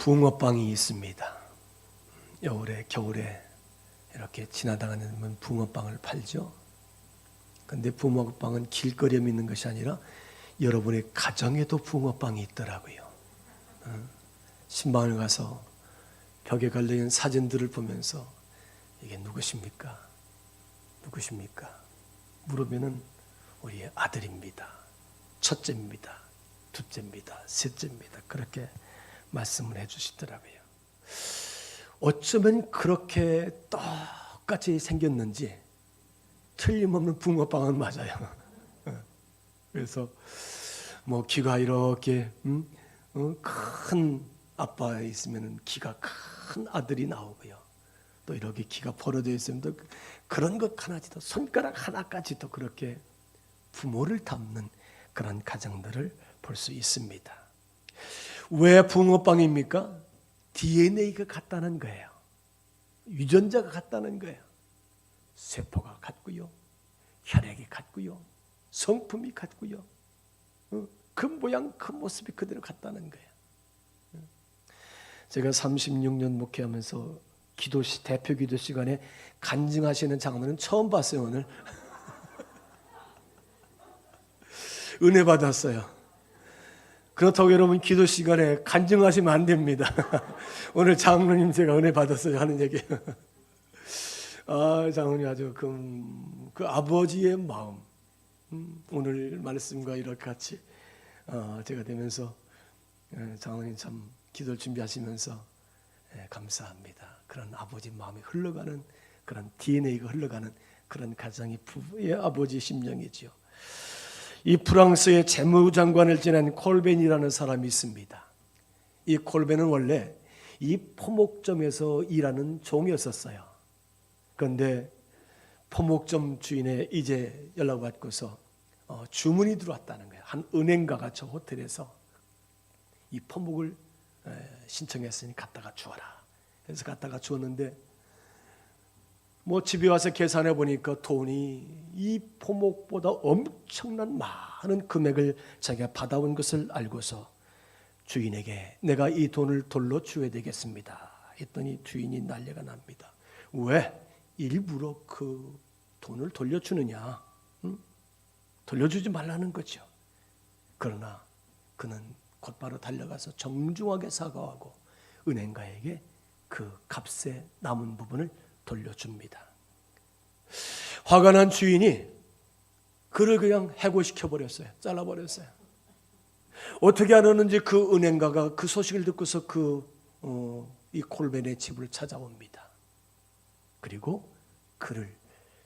붕어빵이 있습니다. 겨울에 이렇게 지나다니는 붕어빵을 팔죠. 근데 붕어빵은 길거리에 있는 것이 아니라 여러분의 가정에도 붕어빵이 있더라고요. 신방을 가서 벽에 걸려있는 사진들을 보면서 이게 누구십니까? 누구십니까? 물으면은 우리의 아들입니다. 첫째입니다. 둘째입니다. 셋째입니다. 그렇게 말씀을 해주시더라고요. 어쩌면 그렇게 똑같이 생겼는지 틀림없는 붕어빵은 맞아요. 그래서 뭐 귀가 이렇게 큰 아빠에 있으면 귀가 큰 아들이 나오고요. 또 이렇게 귀가 벌어져 있으면 또 그런 것 하나지도 손가락 하나까지도 그렇게 부모를 닮는 그런 가정들을 볼 수 있습니다. 왜 붕어빵입니까? DNA가 같다는 거예요. 유전자가 같다는 거예요. 세포가 같고요. 혈액이 같고요. 성품이 같고요. 그 모양, 그 모습이 그대로 같다는 거예요. 제가 36년 목회하면서 대표 기도 시간에 간증하시는 장로는 처음 봤어요, 오늘. 은혜 받았어요. 그렇다고 여러분 기도 시간에 간증하시면 안 됩니다. 오늘 장로님 제가 은혜 받았어요 하는 얘기예요. 장로님 아주 그 아버지의 마음, 오늘 말씀과 이렇게 같이 제가 되면서 장로님 참 기도를 준비하시면서 감사합니다. 그런 아버지 마음이 흘러가는 그런 DNA가 흘러가는 그런 가정이 부부의 아버지 심령이지요. 이 프랑스의 재무장관을 지낸 콜벤이라는 사람이 있습니다. 이 콜벤은 원래 이 포목점에서 일하는 종이었었어요. 그런데 포목점 주인의 이제 연락받고서 주문이 들어왔다는 거예요. 한 은행가가 저 호텔에서 이 포목을 신청했으니 갖다가 주어라. 그래서 갖다가 주었는데 뭐 집에 와서 계산해 보니까 돈이 이 포목보다 엄청난 많은 금액을 자기가 받아온 것을 알고서 주인에게 내가 이 돈을 돌로 줘야 되겠습니다. 했더니 주인이 난리가 납니다. 왜 일부러 그 돈을 돌려주느냐? 돌려주지 말라는 거죠. 그러나 그는 곧바로 달려가서 정중하게 사과하고 은행가에게 그 값에 남은 부분을 돌려줍니다. 화가 난 주인이 그를 그냥 해고시켜 버렸어요. 잘라버렸어요. 어떻게 하는지 그 은행가가 그 소식을 듣고서 이 콜벤의 집을 찾아옵니다. 그리고 그를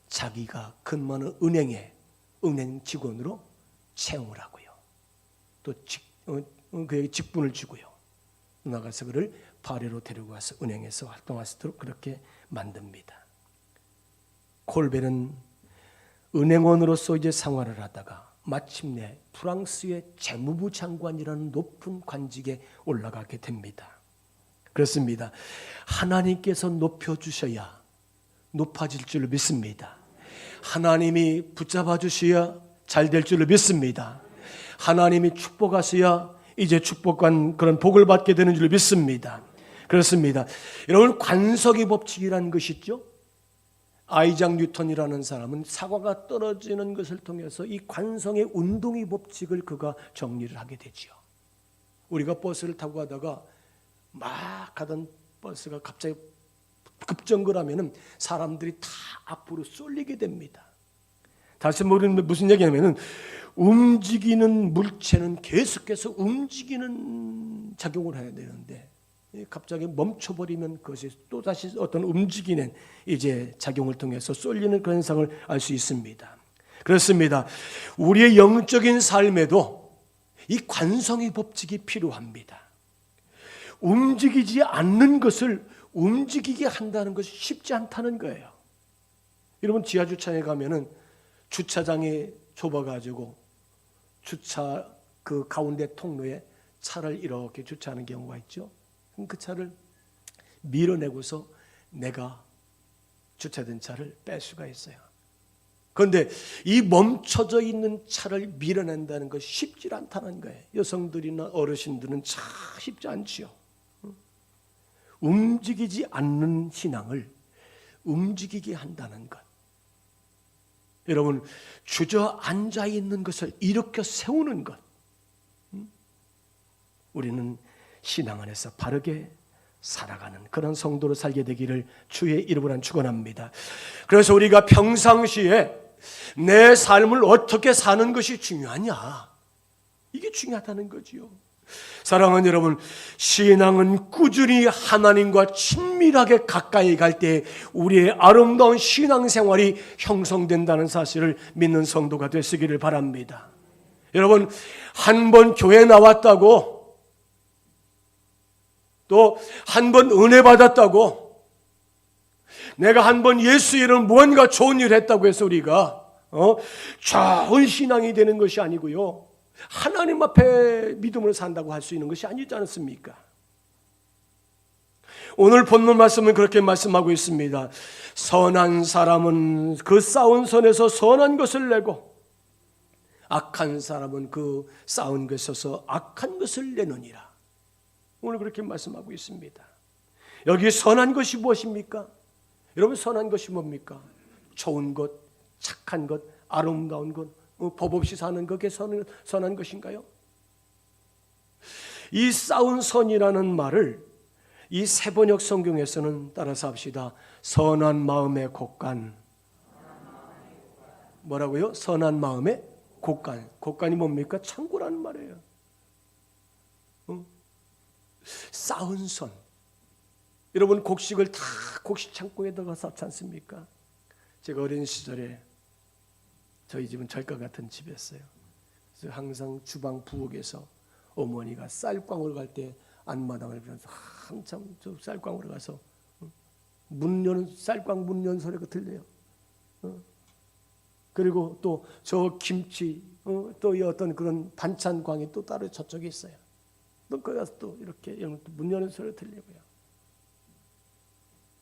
자기가 근무하는 은행 직원으로 채용을 하고요. 또 그에게 직분을 주고요. 나가서 그를 파리로 데리고 가서 은행에서 활동할 수 있도록 그렇게 만듭니다. 콜벤은 은행원으로서 이제 생활을 하다가 마침내 프랑스의 재무부 장관이라는 높은 관직에 올라가게 됩니다. 그렇습니다. 하나님께서 높여주셔야 높아질 줄을 믿습니다. 하나님이 붙잡아 주셔야 잘 될 줄을 믿습니다. 하나님이 축복하셔야 이제 축복한 그런 복을 받게 되는 줄을 믿습니다. 그렇습니다. 여러분 관성의 법칙이라는 것이 있죠. 아이작 뉴턴이라는 사람은 사과가 떨어지는 것을 통해서 이 관성의 운동의 법칙을 그가 정리를 하게 되죠. 우리가 버스를 타고 가다가 막 가던 버스가 갑자기 급정거를 하면 사람들이 다 앞으로 쏠리게 됩니다. 다시 말하면 무슨 얘기냐면 움직이는 물체는 계속해서 움직이는 작용을 해야 되는데 갑자기 멈춰버리면 그것이 또다시 어떤 움직이는 이제 작용을 통해서 쏠리는 그런 현상을 알 수 있습니다. 그렇습니다. 우리의 영적인 삶에도 이 관성의 법칙이 필요합니다. 움직이지 않는 것을 움직이게 한다는 것이 쉽지 않다는 거예요. 여러분 지하주차장에 가면은 주차장이 좁아가지고 주차 그 가운데 통로에 차를 이렇게 주차하는 경우가 있죠. 그 차를 밀어내고서 내가 주차된 차를 뺄 수가 있어요. 그런데 이 멈춰져 있는 차를 밀어낸다는 것이 쉽지 않다는 거예요. 여성들이나 어르신들은 참 쉽지 않지요. 움직이지 않는 신앙을 움직이게 한다는 것. 여러분, 주저앉아 있는 것을 일으켜 세우는 것. 우리는 신앙 안에서 바르게 살아가는 그런 성도로 살게 되기를 주의 이름으로 축원합니다. 그래서 우리가 평상시에 내 삶을 어떻게 사는 것이 중요하냐, 이게 중요하다는 거지요. 사랑하는 여러분, 신앙은 꾸준히 하나님과 친밀하게 가까이 갈 때 우리의 아름다운 신앙생활이 형성된다는 사실을 믿는 성도가 되시기를 바랍니다. 여러분, 한 번 교회 나왔다고, 또 한 번 은혜 받았다고, 내가 한 번 예수 이름 무언가 좋은 일 했다고 해서 우리가 좋은 신앙이 되는 것이 아니고요, 하나님 앞에 믿음으로 산다고 할 수 있는 것이 아니지 않습니까? 오늘 본문 말씀은 그렇게 말씀하고 있습니다. 선한 사람은 그 쌓은 선에서 선한 것을 내고 악한 사람은 그 쌓은 것에서 악한 것을 내느니라. 오늘 그렇게 말씀하고 있습니다. 여기 선한 것이 무엇입니까? 여러분, 선한 것이 뭡니까? 좋은 것, 착한 것, 아름다운 것, 법 없이 사는 것이 선한 것인가요? 이 쌓은 선이라는 말을 이 세번역 성경에서는 따라서 합시다. 선한 마음의 곳간. 뭐라고요? 선한 마음의 곳간. 곳간이 뭡니까? 창고라는 말이에요. 쌓은 선. 여러분, 곡식을 다 곡식 창고에 들어가서 쌓지 않습니까? 제가 어린 시절에 저희 집은 절과 같은 집이었어요. 그래서 항상 주방 부엌에서 어머니가 쌀광으로 갈 때 안마당을 빌면서 한참 저 쌀광으로 가서 문 여는 쌀광 문 여는 소리가 들려요. 그리고 또 저 김치, 또 이 어떤 그런 반찬광이 또 따로 저쪽에 있어요. 또 거기 가서 또 이렇게 문 여는 소리가 들리고요.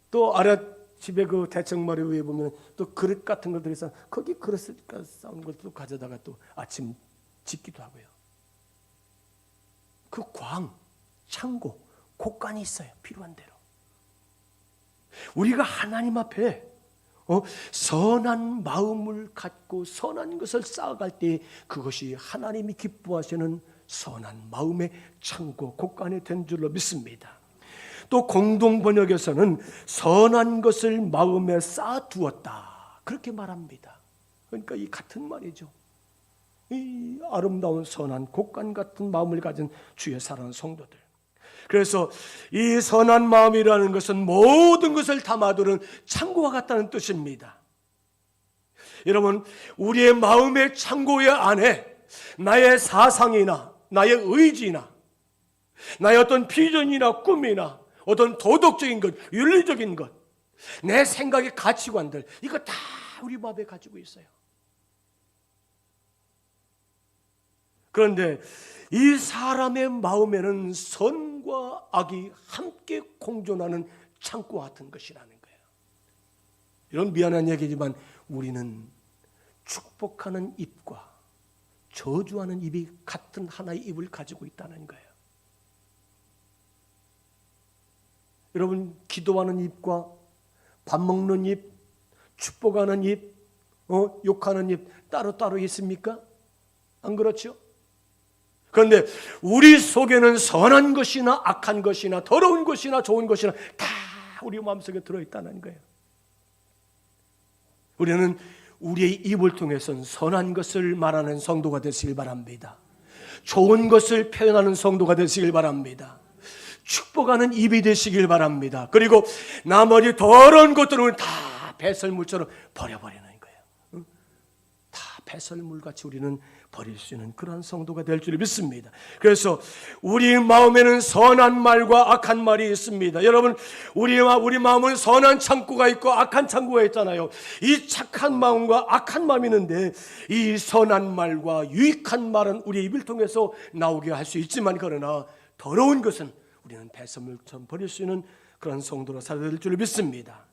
또 아래 집에 그 대청마루 위에 보면 또 그릇 같은 것들이 있어. 거기 그릇을 싸운 것도 가져다가 또 아침 짓기도 하고요. 그 광, 창고, 곳간이 있어요. 필요한 대로. 우리가 하나님 앞에 선한 마음을 갖고 선한 것을 쌓아갈 때 그것이 하나님이 기뻐하시는 선한 마음의 창고, 곳간이 된 줄로 믿습니다. 또 공동 번역에서는 선한 것을 마음에 쌓아두었다, 그렇게 말합니다. 그러니까 이 같은 말이죠. 이 아름다운 선한 곳간 같은 마음을 가진 주의 사랑하는 성도들. 그래서 이 선한 마음이라는 것은 모든 것을 담아두는 창고와 같다는 뜻입니다. 여러분, 우리의 마음의 창고의 안에 나의 사상이나 나의 의지나 나의 어떤 비전이나 꿈이나 어떤 도덕적인 것, 윤리적인 것, 내 생각의 가치관들, 이거 다 우리 마음에 가지고 있어요. 그런데 이 사람의 마음에는 선과 악이 함께 공존하는 창고와 같은 것이라는 거예요. 이런 미안한 얘기지만 우리는 축복하는 입과 저주하는 입이 같은 하나의 입을 가지고 있다는 거예요. 여러분, 기도하는 입과 밥 먹는 입, 축복하는 입, 욕하는 입 따로따로 있습니까? 안 그렇죠? 그런데 우리 속에는 선한 것이나 악한 것이나 더러운 것이나 좋은 것이나 다 우리 마음속에 들어있다는 거예요. 우리는 우리의 입을 통해서는 선한 것을 말하는 성도가 되시길 바랍니다. 좋은 것을 표현하는 성도가 되시길 바랍니다. 축복하는 입이 되시길 바랍니다. 그리고 나머지 더러운 것들은 다 배설물처럼 버려버리는 거예요. 다 배설물같이 우리는 버릴 수 있는 그런 성도가 될 줄 믿습니다. 그래서 우리 마음에는 선한 말과 악한 말이 있습니다. 여러분, 우리 마음은 선한 창고가 있고 악한 창고가 있잖아요. 이 착한 마음과 악한 마음이 있는데 이 선한 말과 유익한 말은 우리의 입을 통해서 나오게 할 수 있지만, 그러나 더러운 것은 우리는 배설물처럼 버릴 수 있는 그런 성도로 살아야 될 줄 믿습니다.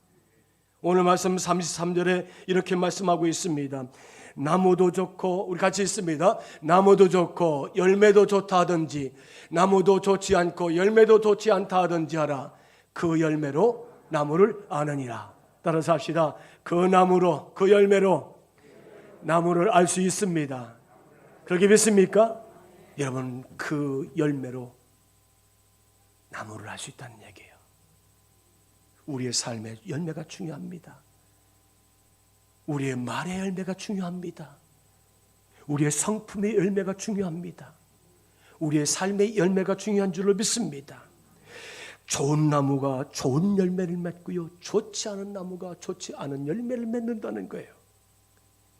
오늘 말씀 33절에 이렇게 말씀하고 있습니다. 나무도 좋고, 우리 같이 있습니다. 나무도 좋고 열매도 좋다 하든지 나무도 좋지 않고 열매도 좋지 않다 하든지 하라. 그 열매로 나무를 아느니라. 따라서 합시다. 그 나무로, 그 열매로 나무를 알 수 있습니다. 그렇게 믿습니까? 여러분, 그 열매로 나무를 알 수 있다는 얘기예요. 우리의 삶의 열매가 중요합니다. 우리의 말의 열매가 중요합니다. 우리의 성품의 열매가 중요합니다. 우리의 삶의 열매가 중요한 줄로 믿습니다. 좋은 나무가 좋은 열매를 맺고요, 좋지 않은 나무가 좋지 않은 열매를 맺는다는 거예요.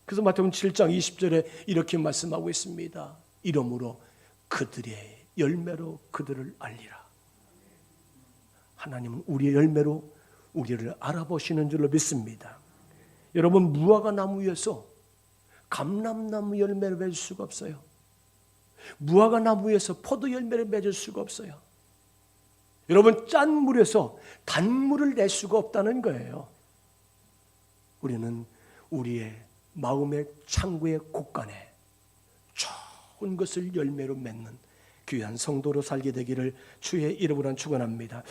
그래서 마태복음 7장 20절에 이렇게 말씀하고 있습니다. 이러므로 그들의 열매로 그들을 알리라. 하나님은 우리의 열매로 우리를 알아보시는 줄로 믿습니다. 여러분, 무화과 나무 위에서 감람나무 열매를 맺을 수가 없어요. 무화과 나무에서 포도 열매를 맺을 수가 없어요. 여러분, 짠 물에서 단물을 낼 수가 없다는 거예요. 우리는 우리의 마음의 창고의 곳간에 좋은 것을 열매로 맺는 귀한 성도로 살게 되기를 주의 이름으로 축원합니다.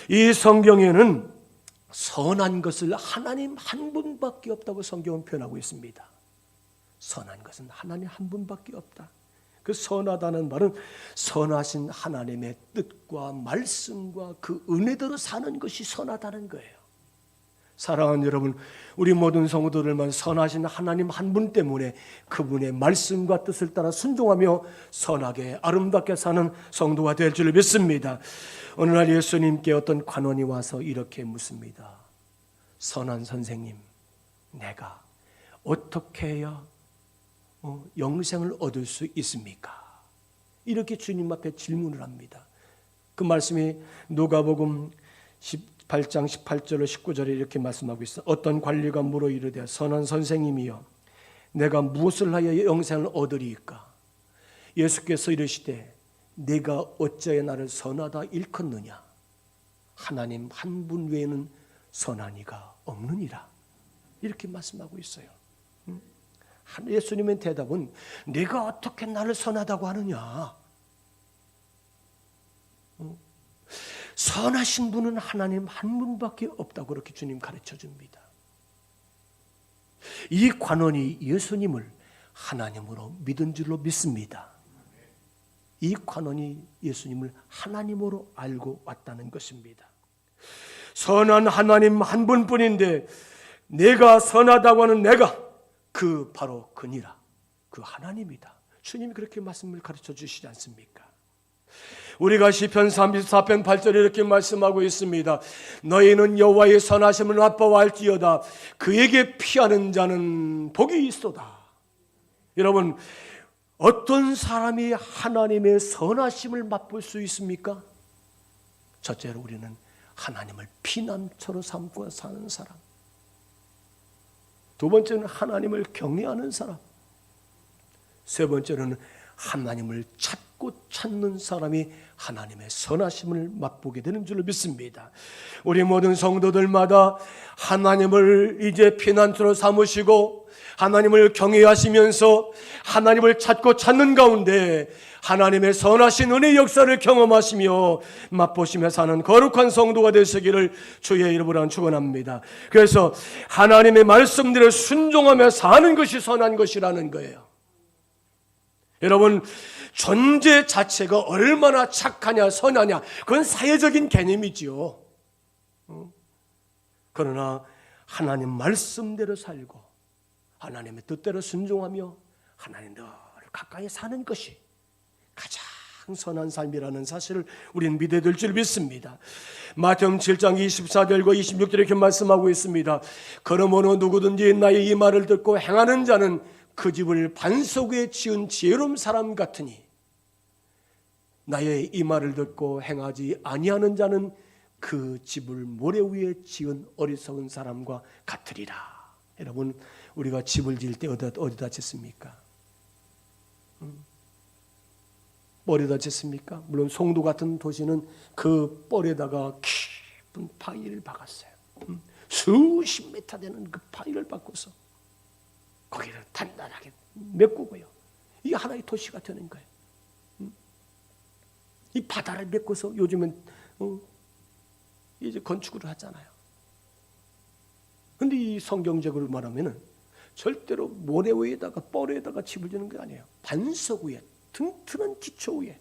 이 성경에는 선한 것을 하나님 한 분밖에 없다고 성경은 표현하고 있습니다. 선한 것은 하나님 한 분밖에 없다. 그 선하다는 말은 선하신 하나님의 뜻과 말씀과 그 은혜대로 사는 것이 선하다는 거예요. 사랑하는 여러분, 우리 모든 성도들만 선하신 하나님 한 분 때문에 그분의 말씀과 뜻을 따라 순종하며 선하게 아름답게 사는 성도가 될 줄 믿습니다. 어느 날 예수님께 어떤 관원이 와서 이렇게 묻습니다. 선한 선생님, 내가 어떻게 해야 영생을 얻을 수 있습니까? 이렇게 주님 앞에 질문을 합니다. 그 말씀이 누가복음 18장 18절로 19절에 이렇게 말씀하고 있어. 어떤 관리가 물어 이르되 선한 선생님이여, 내가 무엇을 하여 영생을 얻으리이까? 예수께서 이르시되 내가 어찌하여 나를 선하다 일컫느냐? 하나님 한 분 외에는 선한 이가 없느니라. 이렇게 말씀하고 있어요. 예수님의 대답은 내가 어떻게 나를 선하다고 하느냐? 선하신 분은 하나님 한 분밖에 없다고 그렇게 주님 가르쳐 줍니다. 이 관원이 예수님을 하나님으로 믿은 줄로 믿습니다. 이 관원이 예수님을 하나님으로 알고 왔다는 것입니다. 선한 하나님 한 분뿐인데 내가 선하다고 하는 내가 그 바로 그니라. 그 하나님이다. 주님이 그렇게 말씀을 가르쳐 주시지 않습니까? 우리가 시편 34편 8절에 이렇게 말씀하고 있습니다. 너희는 여호와의 선하심을 맛보아할지어다. 그에게 피하는 자는 복이 있도다. 여러분, 어떤 사람이 하나님의 선하심을 맛볼 수 있습니까? 첫째로 우리는 하나님을 피난처로 삼고 사는 사람. 두 번째는 하나님을 경외하는 사람. 세 번째는 하나님을 찾고 찾는 사람이 하나님의 선하심을 맛보게 되는 줄로 믿습니다. 우리 모든 성도들마다 하나님을 이제 피난처로 삼으시고 하나님을 경외하시면서 하나님을 찾고 찾는 가운데 하나님의 선하신 은혜의 역사를 경험하시며 맛보시며 사는 거룩한 성도가 되시기를 주의 이름으로 축원합니다. 그래서 하나님의 말씀대로 순종하며 사는 것이 선한 것이라는 거예요. 여러분, 존재 자체가 얼마나 착하냐 선하냐 그건 사회적인 개념이지요. 그러나 하나님 말씀대로 살고 하나님의 뜻대로 순종하며 하나님을 가까이 사는 것이 가장 선한 삶이라는 사실을 우리는 믿어야 될 줄 믿습니다. 마태복음 7장 24절과 26절에 이렇게 말씀하고 있습니다. 그러므로 누구든지 나의 이 말을 듣고 행하는 자는 그 집을 반석 위에 지은 지혜로운 사람 같으니 나의 이 말을 듣고 행하지 아니하는 자는 그 집을 모래 위에 지은 어리석은 사람과 같으리라. 여러분, 우리가 집을 지을 때 어디다 짓습니까? 뻘에다 짓습니까? 물론 송도 같은 도시는 그 뻘에다가 깊은 파이를 박았어요. 수십 미터 되는 그 파이를 박고서 거기를 단단하게 메꾸고요. 이게 하나의 도시가 되는 거예요. 이 바다를 메꿔서 요즘은 이제 건축을 하잖아요. 근데 이 성경적으로 말하면은 절대로 모래 위에다가 뻘에다가 집을 짓는 게 아니에요. 반석 위에, 튼튼한 기초 위에.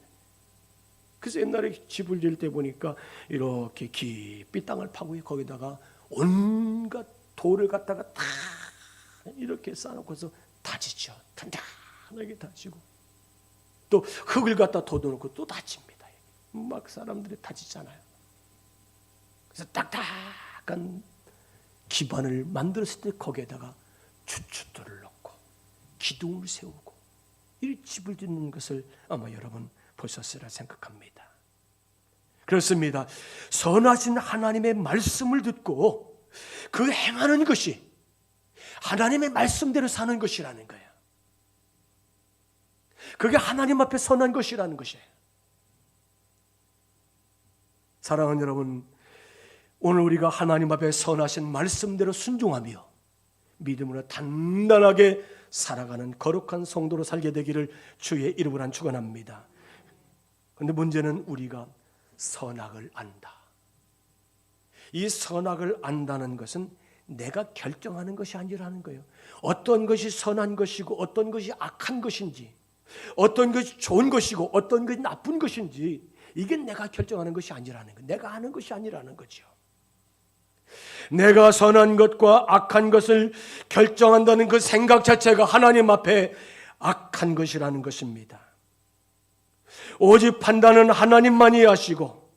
그래서 옛날에 집을 지을 때 보니까 이렇게 깊이 땅을 파고 거기다가 온갖 돌을 갖다가 다 이렇게 쌓아놓고서 다지죠. 단단하게 다지고 또 흙을 갖다 걷어놓고 또 다집니다. 막 사람들이 다지잖아요. 그래서 딱딱한 기반을 만들었을 때 거기에다가 추춧돌을 넣고 기둥을 세우고 이 집을 짓는 것을 아마 여러분 보셨으리라 생각합니다. 그렇습니다. 선하신 하나님의 말씀을 듣고 그 행하는 것이 하나님의 말씀대로 사는 것이라는 거예요. 그게 하나님 앞에 선한 것이라는 것이에요. 사랑하는 여러분, 오늘 우리가 하나님 앞에 선하신 말씀대로 순종하며 믿음으로 단단하게 살아가는 거룩한 성도로 살게 되기를 주의 이름으로 축원합니다. 그런데 문제는 우리가 선악을 안다. 이 선악을 안다는 것은 내가 결정하는 것이 아니라는 거예요. 어떤 것이 선한 것이고 어떤 것이 악한 것인지, 어떤 것이 좋은 것이고 어떤 것이 나쁜 것인지, 이게 내가 결정하는 것이 아니라는 거예요. 내가 아는 것이 아니라는 거죠. 내가 선한 것과 악한 것을 결정한다는 그 생각 자체가 하나님 앞에 악한 것이라는 것입니다. 오직 판단은 하나님만이 하시고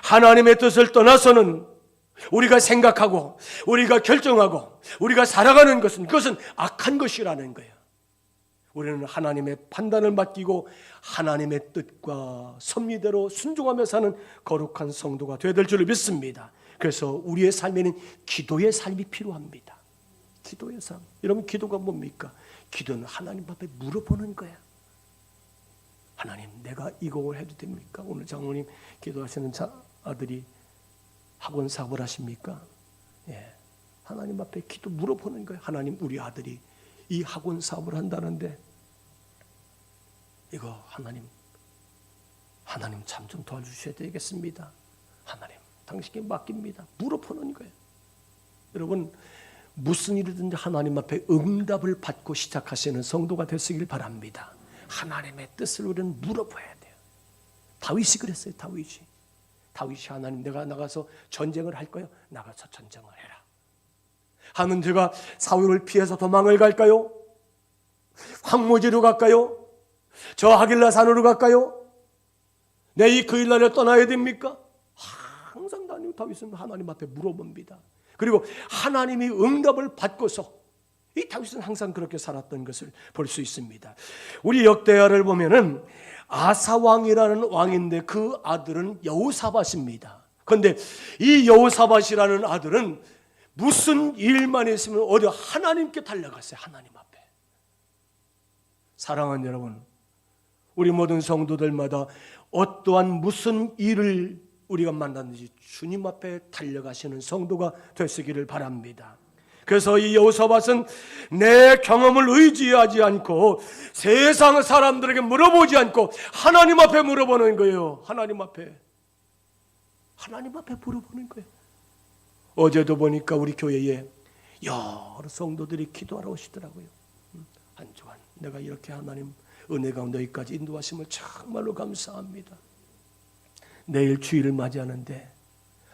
하나님의 뜻을 떠나서는 우리가 생각하고 우리가 결정하고 우리가 살아가는 것은 그것은 악한 것이라는 거예요. 우리는 하나님의 판단을 맡기고 하나님의 뜻과 섭리대로 순종하며 사는 거룩한 성도가 되어야 될 줄 믿습니다. 그래서 우리의 삶에는 기도의 삶이 필요합니다. 기도의 삶. 여러분, 기도가 뭡니까? 기도는 하나님 앞에 물어보는 거야. 하나님, 내가 이거 해도 됩니까? 오늘 장모님 기도하시는 아들이 학원 사업을 하십니까? 예. 하나님 앞에 기도 물어보는 거예요. 하나님, 우리 아들이 이 학원 사업을 한다는데 이거 하나님 참 좀 도와주셔야 되겠습니다. 하나님, 당신께 맡깁니다. 물어보는 거예요. 여러분, 무슨 일이든지 하나님 앞에 응답을 받고 시작하시는 성도가 되시길 바랍니다. 하나님의 뜻을 우리는 물어봐야 돼요. 다윗이 그랬어요. 다윗이 하나님, 내가 나가서 전쟁을 할 거요? 나가서 전쟁을 해라. 하는 제가 사울을 피해서 도망을 갈까요? 황무지로 갈까요? 저 하길라 산으로 갈까요? 내 이 그 일날에 떠나야 됩니까? 항상 다윗은 하나님 앞에 물어봅니다. 그리고 하나님이 응답을 받고서 이 다윗은 항상 그렇게 살았던 것을 볼 수 있습니다. 우리 역대하를 보면은 아사 왕이라는 왕인데 그 아들은 여호사밧입니다. 그런데 이 여호사밧이라는 아들은 무슨 일만 있으면 어디 하나님께 달려갔어요. 하나님 앞에. 사랑하는 여러분, 우리 모든 성도들마다 어떠한 무슨 일을 우리가 만났는지 주님 앞에 달려가시는 성도가 되시기를 바랍니다. 그래서 이 여호사밧은 내 경험을 의지하지 않고 세상 사람들에게 물어보지 않고 하나님 앞에 물어보는 거예요. 하나님 앞에 물어보는 거예요. 어제도 보니까 우리 교회에 여러 성도들이 기도하러 오시더라고요. 한 주간 내가 이렇게 하나님 은혜 가운데 여기까지 인도하심을 정말로 감사합니다. 내일 주일을 맞이하는데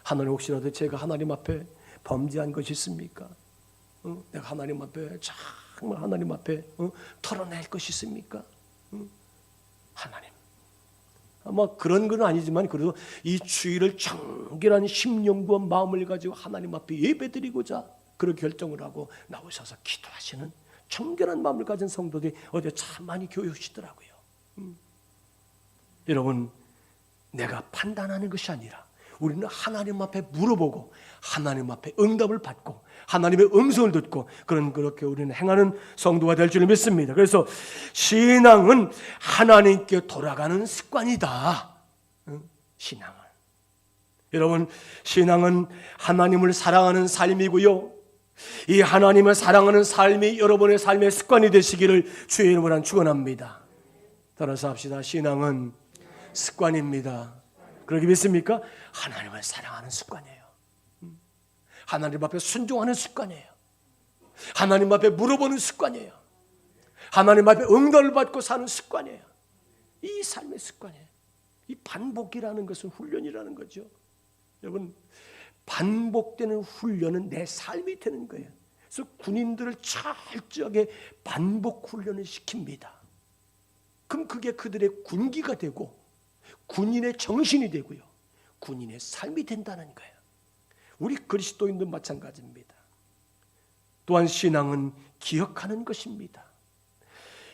하나님, 혹시라도 제가 하나님 앞에 범죄한 것이 있습니까? 내가 하나님 앞에 정말 하나님 앞에 털어낼 것이 있습니까? 하나님, 아마 그런 건 아니지만 그래도 이 주일을 정결한 심령과 마음을 가지고 하나님 앞에 예배드리고자 그렇게 결정을 하고 나오셔서 기도하시는 정결한 마음을 가진 성도들이 어제 참 많이 교회 오시더라고요. 여러분, 내가 판단하는 것이 아니라 우리는 하나님 앞에 물어보고 하나님 앞에 응답을 받고 하나님의 음성을 듣고 그렇게 우리는 행하는 성도가 될 줄 믿습니다. 그래서 신앙은 하나님께 돌아가는 습관이다. 신앙은, 여러분, 신앙은 하나님을 사랑하는 삶이고요, 이 하나님을 사랑하는 삶이 여러분의 삶의 습관이 되시기를 주의 이름으로 축원합니다. 따라서 합시다. 신앙은 습관입니다. 그러기 믿습니까? 하나님을 사랑하는 습관이에요. 하나님 앞에 순종하는 습관이에요. 하나님 앞에 물어보는 습관이에요. 하나님 앞에 응답을 받고 사는 습관이에요. 이 삶의 습관이에요. 이 반복이라는 것은 훈련이라는 거죠. 여러분, 반복되는 훈련은 내 삶이 되는 거예요. 그래서 군인들을 철저하게 반복 훈련을 시킵니다. 그럼 그게 그들의 군기가 되고 군인의 정신이 되고요, 군인의 삶이 된다는 거예요. 우리 그리스도인도 마찬가지입니다. 또한 신앙은 기억하는 것입니다.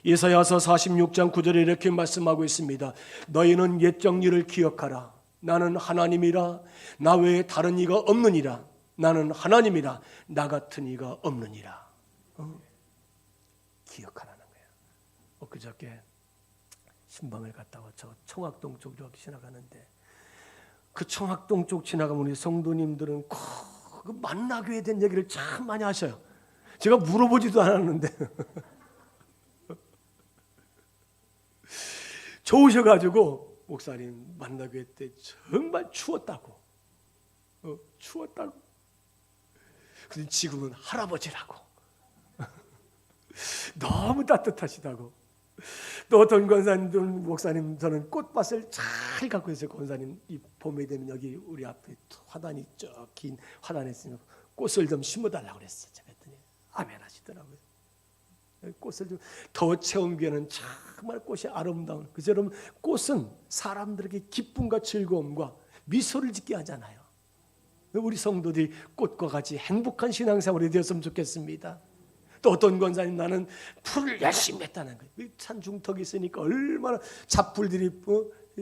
예사야서 46장 9절에 이렇게 말씀하고 있습니다. 너희는 옛적 일을 기억하라. 나는 하나님이라. 나 외에 다른 이가 없느니라. 나는 하나님이라. 나 같은 이가 없느니라. 기억하라는 거예요. 엊그저께 신방을 갔다가 저 청학동 쪽으로 지나가는데, 그 청학동 쪽 지나가면 우리 성도님들은 그 만나교에 대한 얘기를 참 많이 하셔요. 제가 물어보지도 않았는데 좋으셔가지고, 목사님 만나교회 때 정말 추웠다고, 추웠다고. 근데 지금은 할아버지라고 너무 따뜻하시다고. 또 어떤 권사님들, 목사님, 저는 꽃밭을 잘 갖고 있어요. 권사님, 이 봄이 되면 여기 우리 앞에 화단이 쭉 긴 화단에 있으면 꽃을 좀 심어달라고 그랬어요. 제가 했더니 아멘 하시더라고요. 꽃을 좀 더 채운 뒤에는 정말 꽃이 아름다운, 그죠? 여러분, 꽃은 사람들에게 기쁨과 즐거움과 미소를 짓게 하잖아요. 우리 성도들이 꽃과 같이 행복한 신앙생활이 되었으면 좋겠습니다. 또 어떤 권사님, 나는 풀을 열심히 했다는 거예요. 산 중턱이 있으니까 얼마나 잡풀들이,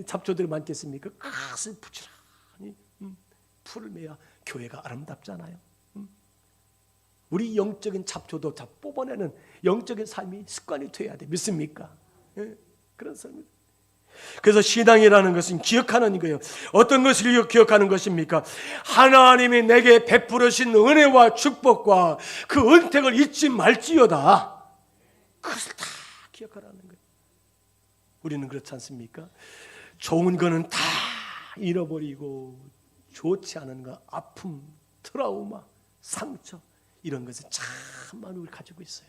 잡초들이 많겠습니까? 가슴 부지런히 풀을 매야 교회가 아름답잖아요. 우리 영적인 잡초도 다 뽑아내는 영적인 삶이 습관이 돼야 돼. 믿습니까? 예, 그런 삶이. 그래서 신앙이라는 것은 기억하는 거예요. 어떤 것을 기억하는 것입니까? 하나님이 내게 베푸르신 은혜와 축복과 그 은택을 잊지 말지어다. 그것을 다 기억하라는 거예요. 우리는 그렇지 않습니까? 좋은 거는 다 잃어버리고 좋지 않은 거, 아픔, 트라우마, 상처, 이런 것을 참 많이 가지고 있어요.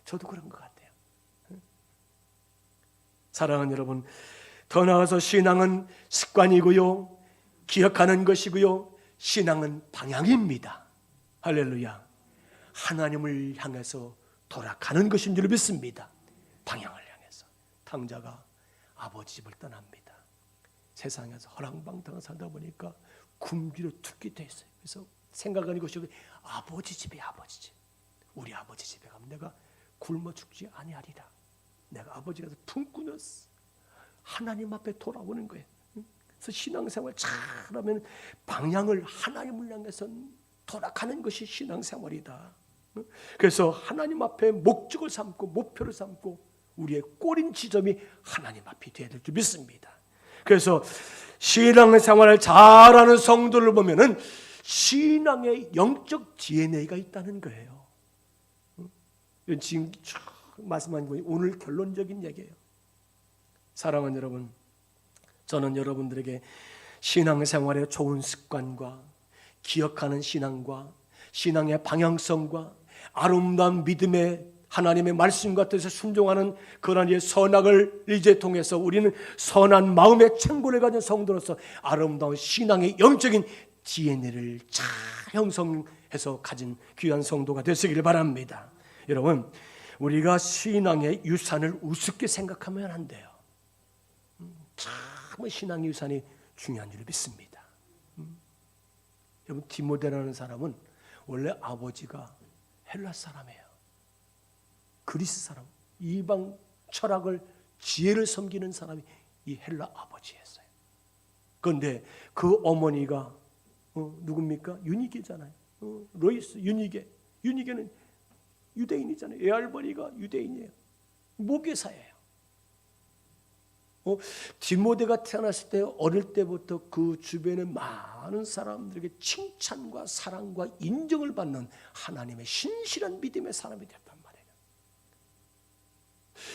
저도 그런 것 같아요. 사랑하는 여러분, 더 나아가서 신앙은 습관이고요, 기억하는 것이고요, 신앙은 방향입니다. 할렐루야. 하나님을 향해서 돌아가는 것인 줄 믿습니다. 방향을 향해서. 탕자가 아버지 집을 떠납니다. 세상에서 허랑방탕을 살다 보니까 굶주려 죽게 돼 있어요. 그래서 생각하는 것이 아버지 집이야, 아버지 집. 우리 아버지 집에 가면 내가 굶어 죽지 아니하리라. 내가 아버지가 품고 넣었어. 하나님 앞에 돌아오는 거예요. 그래서 신앙생활 잘하면 방향을 하나님을 향해서 돌아가는 것이 신앙생활이다. 그래서 하나님 앞에 목적을 삼고 목표를 삼고 우리의 꼬린 지점이 하나님 앞이 되어야 될 줄 믿습니다. 그래서 신앙생활을 잘하는 성도를 보면은 신앙의 영적 DNA가 있다는 거예요. 지금 말씀한 거 오늘 결론적인 얘기예요. 사랑하는 여러분, 저는 여러분들에게 신앙생활의 좋은 습관과 기억하는 신앙과 신앙의 방향성과 아름다운 믿음의 하나님의 말씀과 뜻에 순종하는 그런 선악을 이제 통해서 우리는 선한 마음의 창고를 가진 성도로서 아름다운 신앙의 영적인 DNA를 잘 형성해서 가진 귀한 성도가 되시길 바랍니다. 여러분, 우리가 신앙의 유산을 우습게 생각하면 안 돼요. 참 신앙의 유산이 중요한 줄 믿습니다. 여러분, 디모데라는 사람은 원래 아버지가 헬라 사람이에요. 그리스 사람, 이방 철학을, 지혜를 섬기는 사람이 이 헬라 아버지였어요. 그런데 그 어머니가 누굽니까? 유니게잖아요. 로이스 유니게. 유니게는 유대인이잖아요. 에알버니가 유대인이에요. 모계사예요. 디모데가 태어났을 때 어릴 때부터 그 주변에 많은 사람들에게 칭찬과 사랑과 인정을 받는 하나님의 신실한 믿음의 사람이 됐단 말이에요.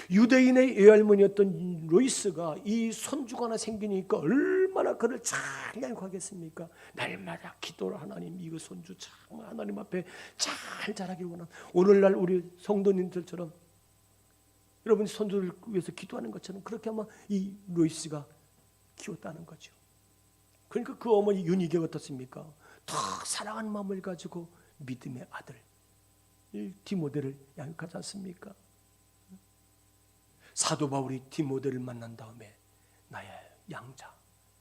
유대인의 외할머니였던 로이스가 이 손주가 하나 생기니까 얼마나 얼마나 그를 잘 양육하겠습니까? 날마다 기도를 하나님 이거 손주 참 하나님 앞에 잘 자라길 원합니다. 오늘날 우리 성도님들처럼 여러분 손주를 위해서 기도하는 것처럼 그렇게 아마 이 로이스가 키웠다는 거죠. 그러니까 그 어머니 윤희계가 어떻습니까? 더 사랑하는 마음을 가지고 믿음의 아들 디모데를 양육하지 않습니까? 사도 바울이 디모데를 만난 다음에 나의 양자,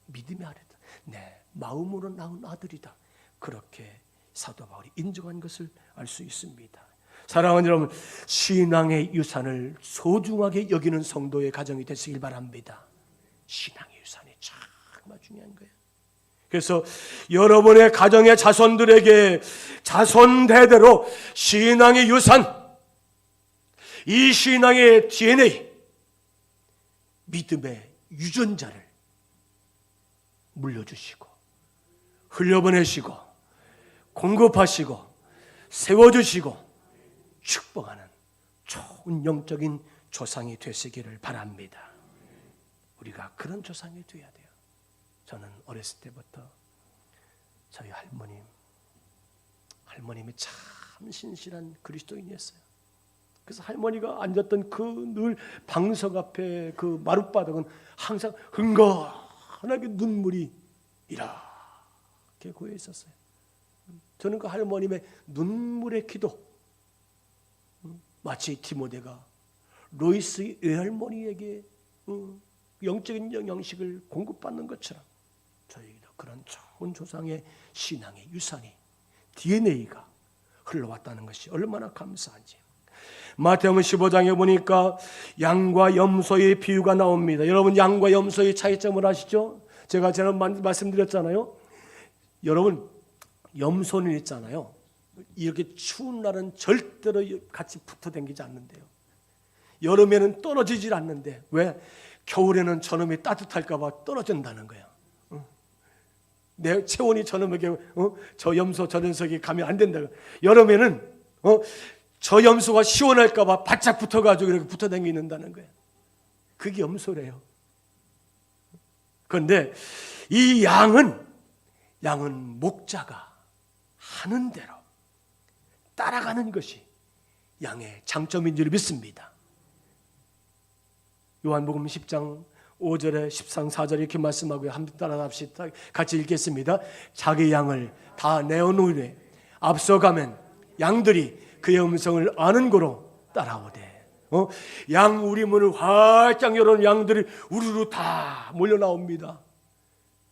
믿음의 아들이다. 내 마음으로 낳은 아들이다. 그렇게 사도 바울이 인정한 것을 알 수 있습니다. 사랑하는 여러분, 신앙의 유산을 소중하게 여기는 성도의 가정이 되시길 바랍니다. 신앙의 유산이 정말 중요한 거예요. 그래서 여러분의 가정의 자손들에게 자손 대대로 신앙의 유산, 이 신앙의 DNA, 믿음의 유전자를 물려주시고 흘려보내시고 공급하시고 세워주시고 축복하는 좋은 영적인 조상이 되시기를 바랍니다. 우리가 그런 조상이 되어야 돼요. 저는 어렸을 때부터 저희 할머님이 참 신실한 그리스도인이었어요. 그래서 할머니가 앉았던 그 늘 방석 앞에 그 마룻바닥은 항상 흥건하게 눈물이 이렇게 고여 있었어요. 저는 그 할머님의 눈물의 기도, 마치 디모데가 로이스 외할머니에게 영적인 영양식을 공급받는 것처럼 저희도 그런 좋은 조상의 신앙의 유산이 DNA가 흘러왔다는 것이 얼마나 감사한지. 마태복음 15장에 보니까 양과 염소의 비유가 나옵니다. 여러분 양과 염소의 차이점을 아시죠? 제가 말씀드렸잖아요. 여러분 염소는 있잖아요. 이렇게 추운 날은 절대로 같이 붙어 다니지 않는데요. 여름에는 떨어지질 않는데 왜? 겨울에는 저놈이 따뜻할까 봐 떨어진다는 거예요. 내 체온이 저놈에게 저 염소 저 녀석이 가면 안 된다. 여름에는 저 염소가 시원할까 봐 바짝 붙어가지고 이렇게 붙어 다니는다는 거예요. 그게 염소래요. 그런데 이 양은 목자가 하는 대로 따라가는 것이 양의 장점인 줄 믿습니다. 요한복음 10장 5절에 13, 4절에 이렇게 말씀하고요. 한번 따라합시다. 같이 읽겠습니다. 자기 양을 다 내어놓으래 앞서가면 양들이 그의 음성을 아는 고로 따라오되 양 우리문을 활짝 열어놓은 양들이 우르르 다 몰려 나옵니다.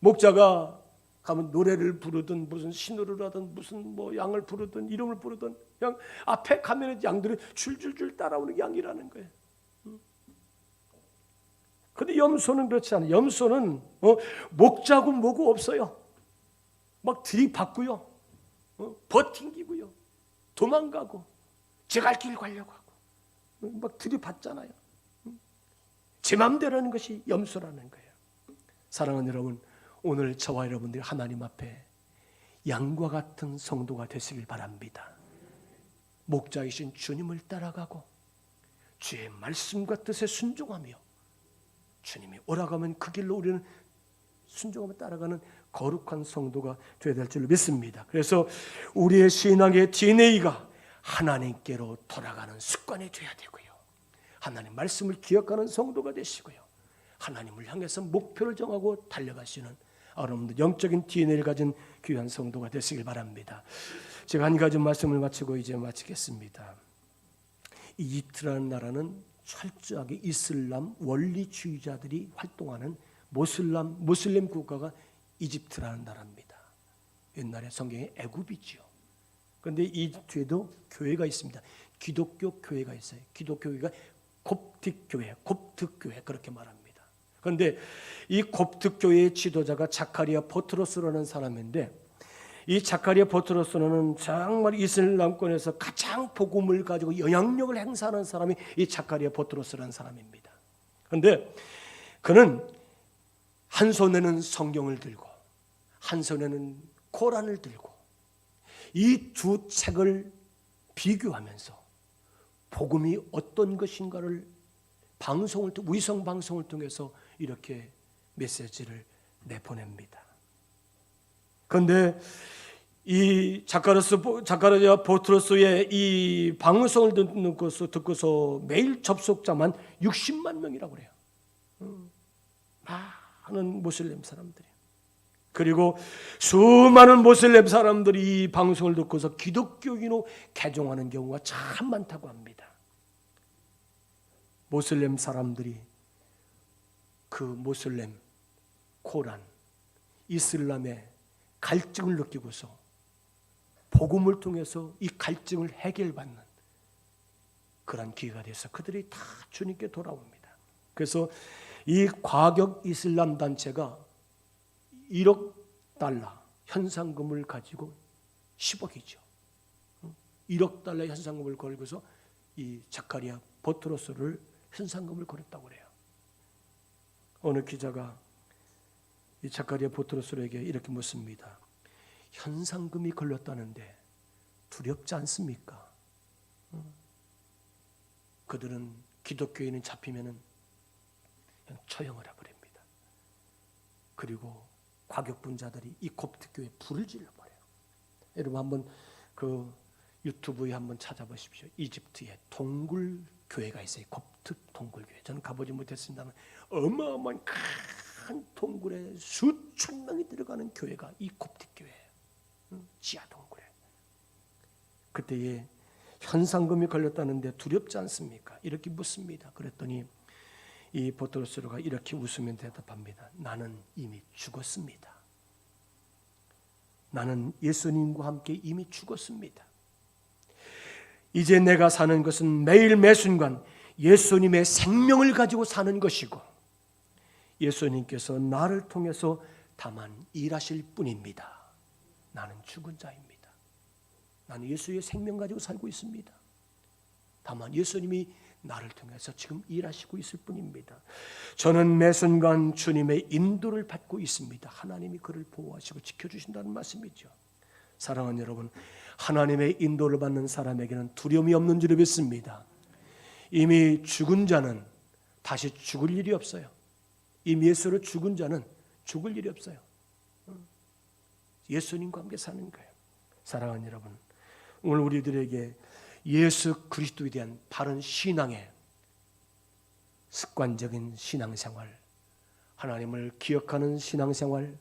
목자가 가면 노래를 부르든 무슨 신호를 하든 무슨 뭐 양을 부르든 이름을 부르든 그냥 앞에 가면 양들이 줄줄줄 따라오는 양이라는 거예요. 그런데 염소는 그렇지 않아요. 염소는 목자고 뭐고 없어요. 막 들이받고요, 버팅기고요, 도망가고 제 갈 길 가려고 하고 막 들이받잖아요. 제 맘대로 하는 것이 염소라는 거예요. 사랑하는 여러분, 오늘 저와 여러분들이 하나님 앞에 양과 같은 성도가 되시길 바랍니다. 목자이신 주님을 따라가고 주의 말씀과 뜻에 순종하며 주님이 오라가면 그 길로 우리는 순종하며 따라가는 거룩한 성도가 되어야 될 줄 믿습니다. 그래서 우리의 신앙의 DNA가 하나님께로 돌아가는 습관이 되어야 되고요, 하나님 말씀을 기억하는 성도가 되시고요, 하나님을 향해서 목표를 정하고 달려가시는 여러분들 영적인 DNA를 가진 귀한 성도가 되시길 바랍니다. 제가 한 가지 말씀을 마치고 이제 마치겠습니다. 이집트라는 나라는 철저하게 이슬람 원리주의자들이 활동하는 모슬렘 국가가 이집트라는 나라입니다. 옛날에 성경에 애굽이지요. 그런데 이집트에도 교회가 있습니다. 기독교 교회가 있어요. 기독교 교회가 곱틱 교회 그렇게 말합니다. 그런데 이 곱틱 교회의 지도자가 자카리아 보트로스라는 사람인데, 이 자카리아 보트로스는 정말 이슬람권에서 가장 복음을 가지고 영향력을 행사하는 사람이 이 자카리아 보트로스라는 사람입니다. 그런데 그는 한 손에는 성경을 들고 한 손에는 코란을 들고 이 두 책을 비교하면서 복음이 어떤 것인가를 위성 방송을 통해서 이렇게 메시지를 내보냅니다. 그런데 이 자카르야 보트로스의 이 방송을 듣고서 매일 접속자만 60만 명이라고 그래요. 많은 모슬렘 사람들이. 그리고 수많은 모슬렘 사람들이 이 방송을 듣고서 기독교인으로 개종하는 경우가 참 많다고 합니다. 모슬렘 사람들이 그 모슬렘, 코란, 이슬람의 갈증을 느끼고서 복음을 통해서 이 갈증을 해결받는 그런 기회가 돼서 그들이 다 주님께 돌아옵니다. 그래서 이 과격 이슬람 단체가 1억 달러 현상금을 가지고 10억이죠. 1억 달러 현상금을 걸고서 이 자카리아 보트로스를 현상금을 걸었다고 그래요. 어느 기자가 이 자카리아 보트로스에게 이렇게 묻습니다. 현상금이 걸렸다는데 두렵지 않습니까? 그들은 기독교인은 잡히면은 그냥 처형을 해버립니다. 그리고 과격분자들이 이 곱트교에 불을 질러버려요. 여러분 한번 그 유튜브에 한번 찾아보십시오. 이집트에 동굴 교회가 있어요. 곱트 동굴 교회. 저는 가보지 못했습니다만 어마어마한 큰 동굴에 수천 명이 들어가는 교회가 이 곱트 교회예요. 지하 동굴에. 그때에 현상금이 걸렸다는데 두렵지 않습니까? 이렇게 묻습니다. 그랬더니 이 보트로스가 이렇게 웃으며 대답합니다. 나는 이미 죽었습니다. 나는 예수님과 함께 이미 죽었습니다. 이제 내가 사는 것은 매일 매순간 예수님의 생명을 가지고 사는 것이고 예수님께서 나를 통해서 다만 일하실 뿐입니다. 나는 죽은 자입니다. 나는 예수의 생명 가지고 살고 있습니다. 다만 예수님이 나를 통해서 지금 일하시고 있을 뿐입니다. 저는 매 순간 주님의 인도를 받고 있습니다. 하나님이 그를 보호하시고 지켜주신다는 말씀이죠. 사랑하는 여러분, 하나님의 인도를 받는 사람에게는 두려움이 없는 줄 믿습니다. 이미 죽은 자는 다시 죽을 일이 없어요. 이미 예수로 죽은 자는 죽을 일이 없어요. 예수님과 함께 사는 거예요. 사랑하는 여러분, 오늘 우리들에게 예수 그리스도에 대한 바른 신앙의 습관적인 신앙생활, 하나님을 기억하는 신앙생활,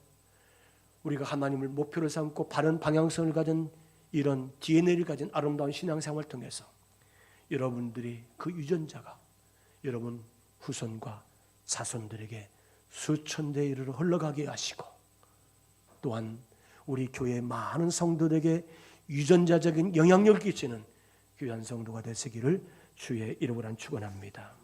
우리가 하나님을 목표로 삼고 바른 방향성을 가진 이런 DNA를 가진 아름다운 신앙생활을 통해서 여러분들이 그 유전자가 여러분 후손과 자손들에게 수천 대 이르러 흘러가게 하시고 또한 우리 교회 많은 성도들에게 유전자적인 영향력을 끼치는 귀한 성도가 되시기를 주의 이름으로 축원합니다.